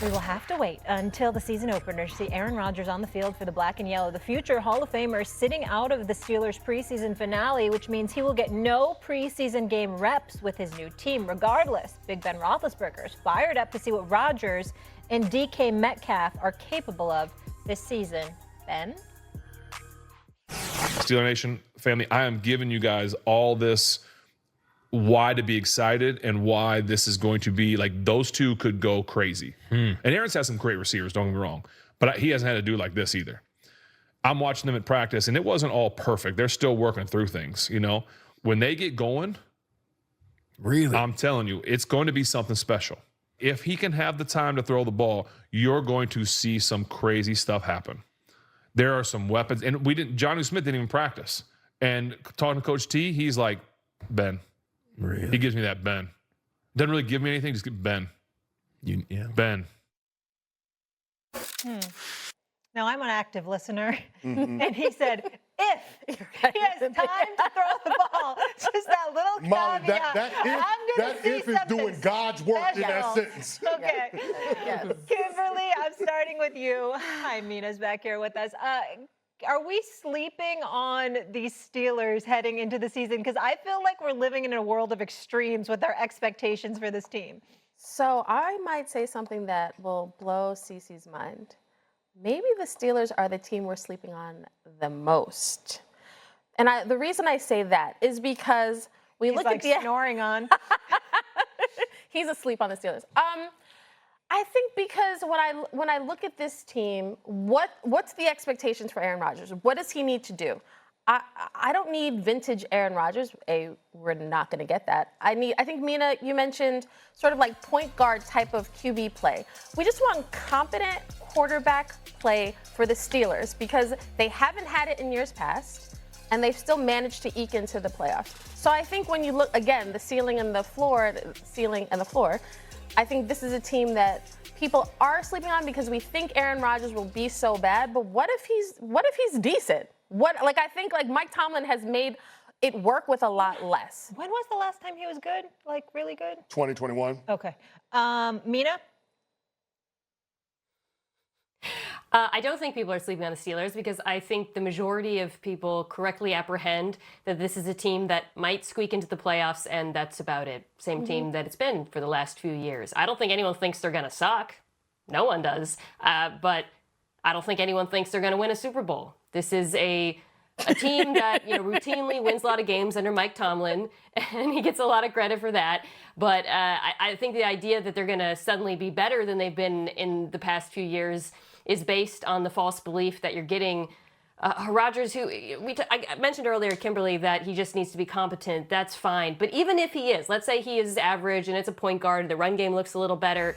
We will have to wait until the season opener to see Aaron Rodgers on the field for the black and yellow. The future Hall of Famer sitting out of the Steelers preseason finale, which means he will get no preseason game reps with his new team. Regardless, Big Ben Roethlisberger is fired up to see what Rodgers and DK Metcalf are capable of this season. Ben? Steeler Nation family, I am giving you guys all this why to be excited and why this is going to be like those two could go crazy. And Aaron's had some great receivers, don't get me wrong, but he hasn't had to do like this either. I'm watching them at practice, and it wasn't all perfect. They're still working through things, you know. When they get going, really, I'm telling you, it's going to be something special. If he can have the time to throw the ball, you're going to see some crazy stuff happen. There are some weapons, and Johnny Smith didn't even practice. And talking to Coach T, he's like, Ben. Really? He gives me that Ben. Doesn't really give me anything, just get Ben. Ben. Now, I'm an active listener, and he said, if he has time to throw the ball, just that little Molly, caveat. that if is doing God's work in that sentence. Okay. Yes. Kimberly, I'm starting with you. Hi, Mina's back here with us. Are we sleeping on these Steelers heading into the season? Because I feel like we're living in a world of extremes with our expectations for this team. So I might say something that will blow Cece's mind. Maybe the Steelers are the team we're sleeping on the most. And the reason I say that is because we look at the snoring on. He's asleep on the Steelers. I think because when I look at this team, what's the expectations for Aaron Rodgers? What does he need to do? I don't need vintage Aaron Rodgers. We're not going to get that. I think, Mina, you mentioned sort of like point guard type of QB play. We just want competent quarterback play for the Steelers because they haven't had it in years past, and they've still managed to eke into the playoffs. So I think when you look, again, the ceiling and the floor, I think this is a team that people are sleeping on because we think Aaron Rodgers will be so bad. But what if he's decent? I think Mike Tomlin has made it work with a lot less. When was the last time he was good? Like really good? 2021. Okay. Mina? I don't think people are sleeping on the Steelers because I think the majority of people correctly apprehend that this is a team that might squeak into the playoffs, and that's about it. Same team that it's been for the last few years. I don't think anyone thinks they're going to suck. No one does. But I don't think anyone thinks they're going to win a Super Bowl. This is a team that routinely wins a lot of games under Mike Tomlin, and he gets a lot of credit for that. But I think the idea that they're going to suddenly be better than they've been in the past few years is based on the false belief that you're getting Rodgers, who I mentioned earlier, Kimberly, that he just needs to be competent. That's fine. But even if he is, let's say he is average and it's a point guard, the run game looks a little better,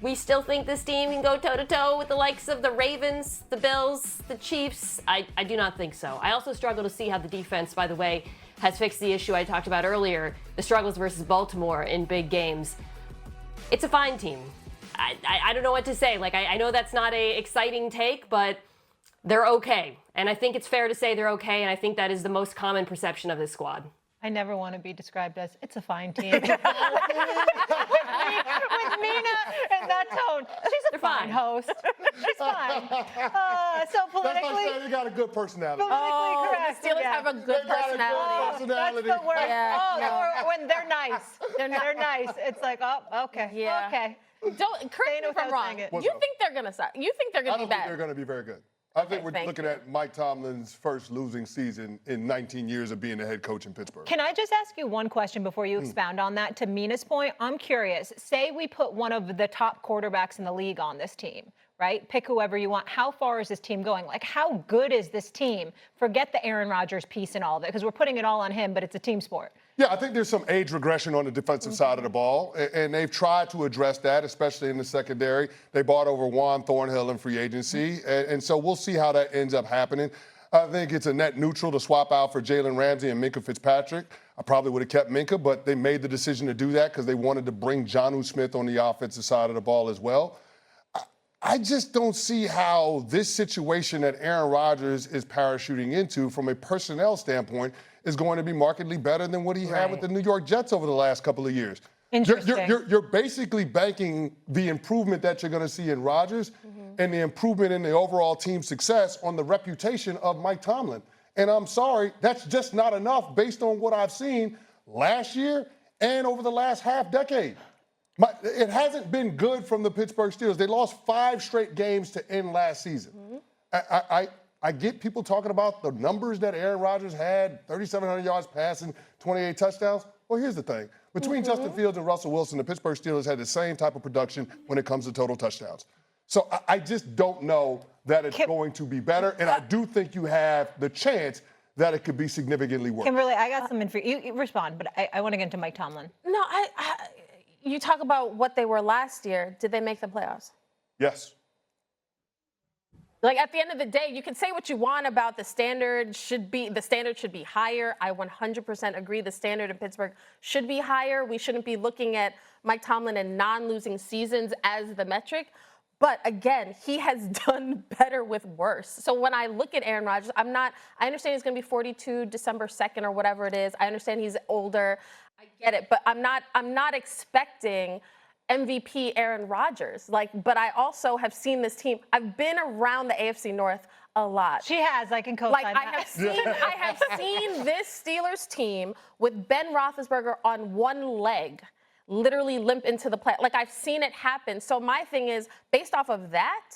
we still think this team can go toe-to-toe with the likes of the Ravens, the Bills, the Chiefs. I do not think so. I also struggle to see how the defense, by the way, has fixed the issue I talked about earlier, the struggles versus Baltimore in big games. It's a fine team. I don't know what to say. I know that's not an exciting take, but they're okay. And I think it's fair to say they're okay, and I think that is the most common perception of this squad. I never want to be described as, it's a fine team. With Mina in that tone. She's a fine host. She's fine. So politically... That's like saying they got a good personality. Politically correct. The Steelers have a good personality. That's the word. Yeah. When they're nice. They're nice. It's like, oh, okay. Yeah. Okay. Correct me if I'm wrong. You think they're going to suck? You think they're going to be bad? I don't think they're going to be very good. I think we're looking at Mike Tomlin's first losing season in 19 years of being the head coach in Pittsburgh. Can I just ask you one question before you expound on that? To Mina's point, I'm curious. Say we put one of the top quarterbacks in the league on this team, right? Pick whoever you want. How far is this team going? How good is this team? Forget the Aaron Rodgers piece and all of it, because we're putting it all on him, but it's a team sport. Yeah, I think there's some age regression on the defensive side of the ball, and they've tried to address that, especially in the secondary. They bought over Juan Thornhill in free agency, and so we'll see how that ends up happening. I think it's a net neutral to swap out for Jalen Ramsey and Minkah Fitzpatrick. I probably would have kept Minkah, but they made the decision to do that because they wanted to bring Jonnu Smith on the offensive side of the ball as well. I just don't see how this situation that Aaron Rodgers is parachuting into from a personnel standpoint is going to be markedly better than what he had with the New York Jets over the last couple of years. Interesting. You're basically banking the improvement that you're going to see in Rodgers and the improvement in the overall team success on the reputation of Mike Tomlin. And I'm sorry, that's just not enough based on what I've seen last year and over the last half decade. It hasn't been good from the Pittsburgh Steelers. They lost 5 straight games to end last season. I get people talking about the numbers that Aaron Rodgers had, 3,700 yards passing, 28 touchdowns. Well, here's the thing. Between Justin Fields and Russell Wilson, the Pittsburgh Steelers had the same type of production when it comes to total touchdowns. So I just don't know that it's going to be better, and I do think you have the chance that it could be significantly worse. Kimberly, I got something for you. You respond, but I want to get into Mike Tomlin. No, you talk about what they were last year. Did they make the playoffs? Yes. Like, at the end of the day, you can say what you want about the standard should be higher. I 100% agree the standard in Pittsburgh should be higher. We shouldn't be looking at Mike Tomlin and non-losing seasons as the metric. But again, he has done better with worse. So when I look at Aaron Rodgers, I understand he's going to be 42 December 2nd or whatever it is. I understand he's older. I get it. But I'm not expecting MVP Aaron Rodgers. But I also have seen this team. I've been around the AFC North a lot. She has. I can co-sign that. I have seen this Steelers team with Ben Roethlisberger on one leg literally limp into the play. I've seen it happen. So my thing is, based off of that,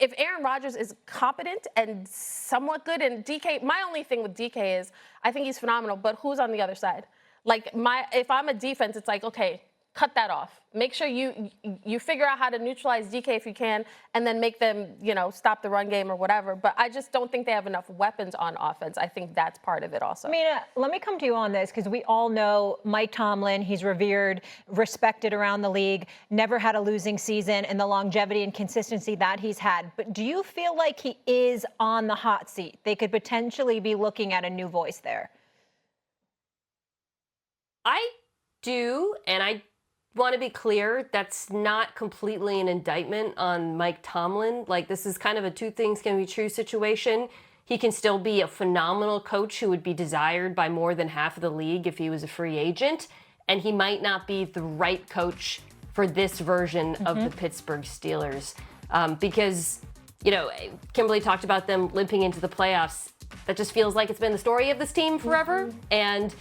if Aaron Rodgers is competent and somewhat good, and DK, my only thing with DK is I think he's phenomenal, but who's on the other side? If I'm a defense, it's okay, cut that off. Make sure you figure out how to neutralize DK if you can, and then make them, stop the run game or whatever. But I just don't think they have enough weapons on offense. I think that's part of it also. Mina, let me come to you on this, because we all know Mike Tomlin. He's revered, respected around the league, never had a losing season, and the longevity and consistency that he's had. But do you feel like he is on the hot seat? They could potentially be looking at a new voice there. I do, and I want to be clear, that's not completely an indictment on Mike Tomlin. This is kind of a two things can be true situation. He can still be a phenomenal coach who would be desired by more than half of the league if he was a free agent, and he might not be the right coach for this version of the Pittsburgh Steelers. Because, Kimberly talked about them limping into the playoffs. That just feels like it's been the story of this team forever. And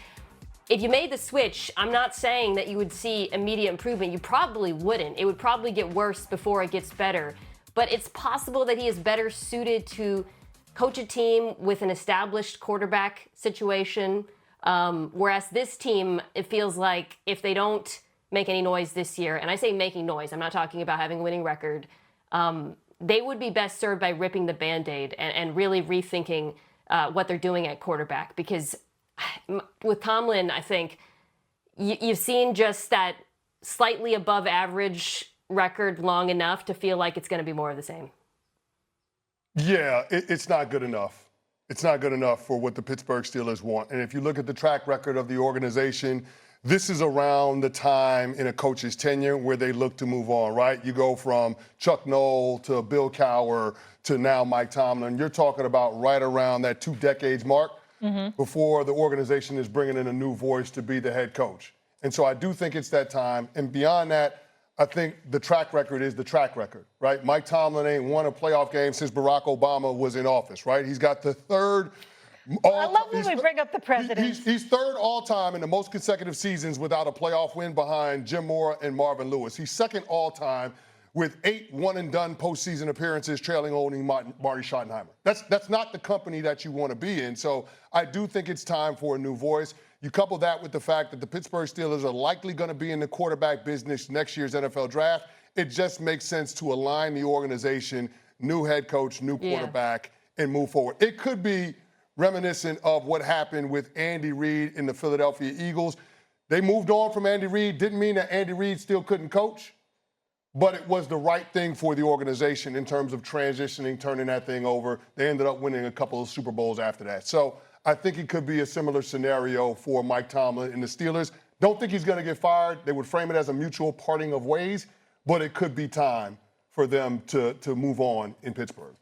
if you made the switch, I'm not saying that you would see immediate improvement. You probably wouldn't. It would probably get worse before it gets better. But it's possible that he is better suited to coach a team with an established quarterback situation. Whereas this team, it feels like if they don't make any noise this year, and I say making noise, I'm not talking about having a winning record, they would be best served by ripping the Band-Aid and really rethinking what they're doing at quarterback. Because with Tomlin, I think you've seen just that slightly above average record long enough to feel like it's going to be more of the same. Yeah, it's not good enough. It's not good enough for what the Pittsburgh Steelers want. And if you look at the track record of the organization, this is around the time in a coach's tenure where they look to move on, right? You go from Chuck Noll to Bill Cowher to now Mike Tomlin. You're talking about right around that 2 decades mark. Before the organization is bringing in a new voice to be the head coach. And so I do think it's that time. And beyond that, I think the track record is the track record, right? Mike Tomlin ain't won a playoff game since Barack Obama was in office, right? He's got the third. I love when we bring up the president. He's third all time in the most consecutive seasons without a playoff win behind Jim Mora and Marvin Lewis. He's second all time with 8 one-and-done postseason appearances, trailing only Marty Schottenheimer. That's not the company that you want to be in. So I do think it's time for a new voice. You couple that with the fact that the Pittsburgh Steelers are likely going to be in the quarterback business next year's NFL draft. It just makes sense to align the organization, new head coach, new quarterback, and move forward. It could be reminiscent of what happened with Andy Reid in the Philadelphia Eagles. They moved on from Andy Reid. Didn't mean that Andy Reid still couldn't coach. But it was the right thing for the organization in terms of transitioning, turning that thing over. They ended up winning a couple of Super Bowls after that. So I think it could be a similar scenario for Mike Tomlin and the Steelers. Don't think he's going to get fired. They would frame it as a mutual parting of ways, but it could be time for them to move on in Pittsburgh.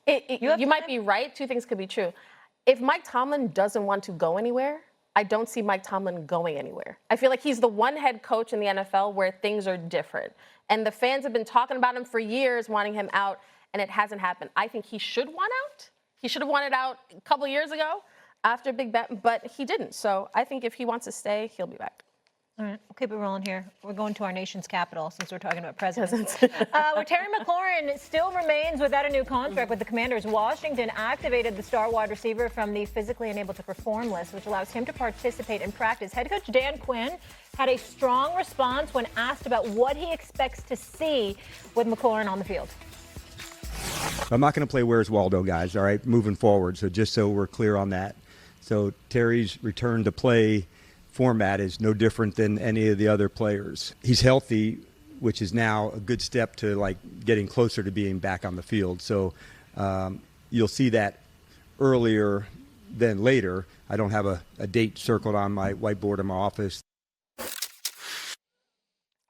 You might be right. 2 things could be true. If Mike Tomlin doesn't want to go anywhere, I don't see Mike Tomlin going anywhere. I feel like he's the one head coach in the NFL where things are different. And the fans have been talking about him for years, wanting him out, and it hasn't happened. I think he should want out. He should have wanted out a couple of years ago after Big Ben, but he didn't. So I think if he wants to stay, he'll be back. All right, we'll keep it rolling here. We're going to our nation's capital since we're talking about presidents. Where Terry McLaurin still remains without a new contract with the Commanders. Washington activated the star wide receiver from the physically unable to perform list, which allows him to participate in practice. Head coach Dan Quinn had a strong response when asked about what he expects to see with McLaurin on the field. I'm not going to play Where's Waldo, guys, all right, moving forward. So just so we're clear on that. So Terry's return to play format is no different than any of the other players. He's healthy, which is now a good step to like getting closer to being back on the field. So you'll see that earlier than later. I don't have a date circled on my whiteboard in my office.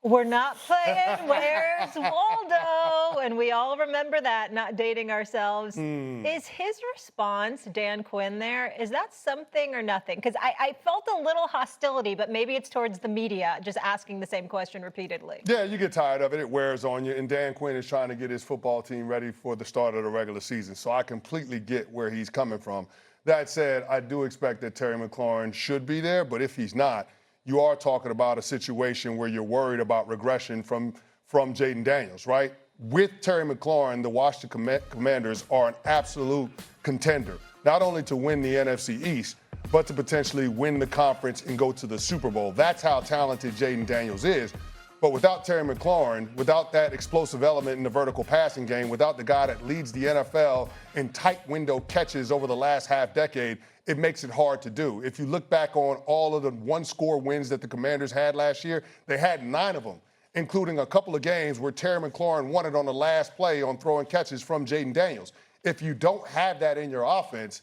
We're not playing Where's Waldo, and we all remember that, not dating ourselves. Is his response, Dan Quinn there, is that something or nothing? Because I felt a little hostility, but maybe it's towards the media, just asking the same question repeatedly. Yeah, you get tired of it. It wears on you. And Dan Quinn is trying to get his football team ready for the start of the regular season. So I completely get where he's coming from. That said, I do expect that Terry McLaurin should be there, but if he's not, you are talking about a situation where you're worried about regression from Jaden Daniels, right? With Terry McLaurin, the Washington Commanders are an absolute contender, not only to win the NFC East, but to potentially win the conference and go to the Super Bowl. That's how talented Jaden Daniels is. But without Terry McLaurin, without that explosive element in the vertical passing game, without the guy that leads the NFL in tight window catches over the last half decade, it makes it hard to do. If you look back on all of the one-score wins that the Commanders had last year, they had 9 of them, including a couple of games where Terry McLaurin won it on the last play on throwing catches from Jaden Daniels. If you don't have that in your offense,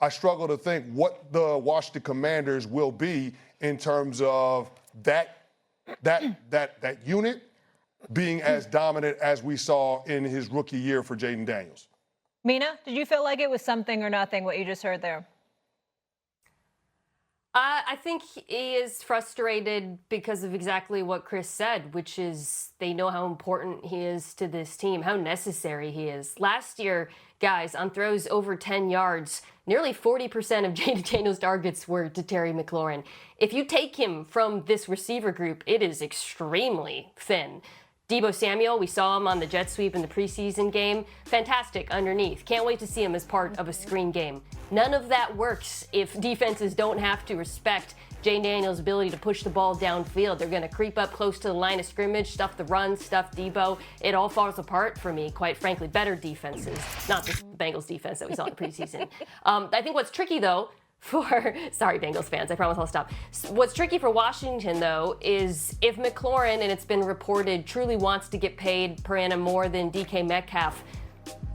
I struggle to think what the Washington Commanders will be in terms of that unit being as dominant as we saw in his rookie year for Jaden Daniels. Mina, did you feel like it was something or nothing, what you just heard there? I think he is frustrated because of exactly what Chris said, which is they know how important he is to this team, how necessary he is. Last year, guys, on throws over 10 yards, nearly 40% of Jaden Daniels' targets were to Terry McLaurin. If you take him from this receiver group, it is extremely thin. Deebo Samuel, we saw him on the jet sweep in the preseason game. Fantastic underneath. Can't wait to see him as part of a screen game. None of that works if defenses don't have to respect Jaden Daniels' ability to push the ball downfield. They're going to creep up close to the line of scrimmage, stuff the run, stuff Deebo. It all falls apart for me, quite frankly. Better defenses, not the Bengals defense that we saw in the preseason. I think what's tricky, though, sorry, Bengals fans, I promise I'll stop. What's tricky for Washington, though, is if McLaurin, and it's been reported, truly wants to get paid per annum more than DK Metcalf,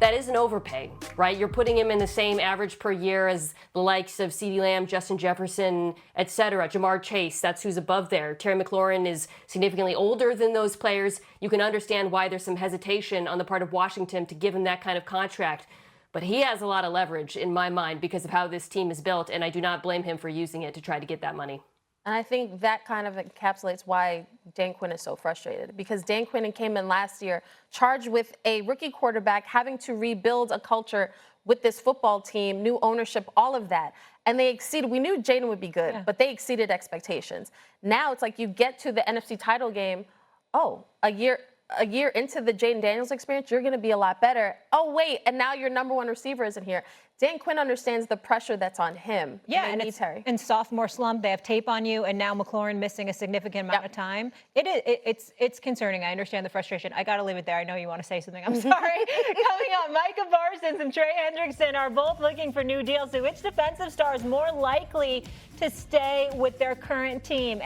that is an overpay, right? You're putting him in the same average per year as the likes of CeeDee Lamb, Justin Jefferson, etc. Jamar Chase, that's who's above there. Terry McLaurin is significantly older than those players. You can understand why there's some hesitation on the part of Washington to give him that kind of contract. But he has a lot of leverage in my mind because of how this team is built, and I do not blame him for using it to try to get that money. And I think that kind of encapsulates why Dan Quinn is so frustrated, because Dan Quinn came in last year charged with a rookie quarterback having to rebuild a culture with this football team, new ownership, all of that. And they exceeded. We knew Jaden would be good, but they exceeded expectations. Now it's like you get to the NFC title game, a year into the Jaden Daniels experience, you're going to be a lot better. Oh, wait, and now your number one receiver isn't here. Dan Quinn understands the pressure that's on him. Yeah, and it's Terry. in sophomore slump. They have tape on you, and now McLaurin missing a significant amount of time. It's concerning. I understand the frustration. I got to leave it there. I know you want to say something. I'm sorry. Coming up, Micah Parsons and Trey Hendrickson are both looking for new deals. So which defensive star is more likely to stay with their current team? And